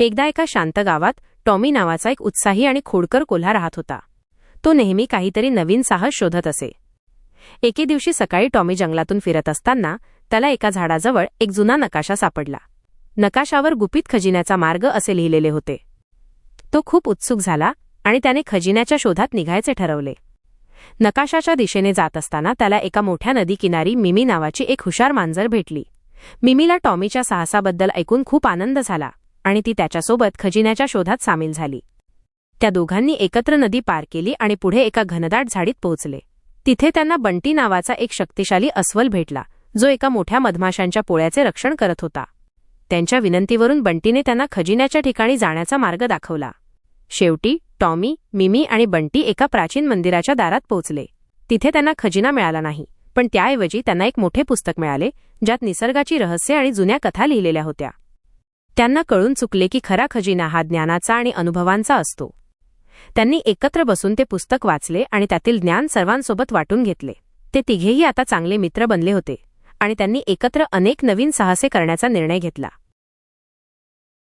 एकदा एका शांत गावात टॉमी नावाचा एक उत्साही आणि खोडकर कोल्हा राहत होता. तो नेहमी काहीतरी नवीन साहस शोधत असे. एके दिवशी सकाळी टॉमी जंगलातून फिरत असताना त्याला एका झाडाजवळ एक जुना नकाशा सापडला. नकाशावर गुपित खजिन्याचा मार्ग असे लिहिलेले होते. तो खूप उत्सुक झाला आणि त्याने खजिन्याच्या शोधात निघायचे ठरवले. नकाशाच्या दिशेने जात असताना त्याला एका मोठ्या नदीकिनारी मिमी नावाची एक हुशार मांजर भेटली. मिमीला टॉमीच्या साहसाबद्दल ऐकून खूप आनंद झाला आणि ती त्याच्यासोबत खजिन्याच्या शोधात सामील झाली. त्या दोघांनी एकत्र नदी पार केली आणि पुढे एका घनदाट झाडीत पोहोचले. तिथे त्यांना बंटी नावाचा एक शक्तिशाली अस्वल भेटला, जो एका मोठ्या मधमाशांच्या पोळ्याचे रक्षण करत होता. त्यांच्या विनंतीवरून बंटीने त्यांना खजिन्याच्या ठिकाणी जाण्याचा मार्ग दाखवला. शेवटी टॉमी, मिमी आणि बंटी एका प्राचीन मंदिराच्या दारात पोहोचले. तिथे त्यांना खजिना मिळाला नाही, पण त्याऐवजी त्यांना एक मोठे पुस्तक मिळाले, ज्यात निसर्गाची रहस्ये आणि जुन्या कथा लिहिलेल्या होत्या. त्यांना कळून चुकले की खरा खजिना हा ज्ञानाचा आणि अनुभवांचा असतो. त्यांनी एकत्र बसून ते पुस्तक वाचले आणि त्यातील ज्ञान सर्वांसोबत वाटून घेतले. ते तिघेही आता चांगले मित्र बनले होते आणि त्यांनी एकत्र अनेक नवीन साहसे करण्याचा निर्णय घेतला.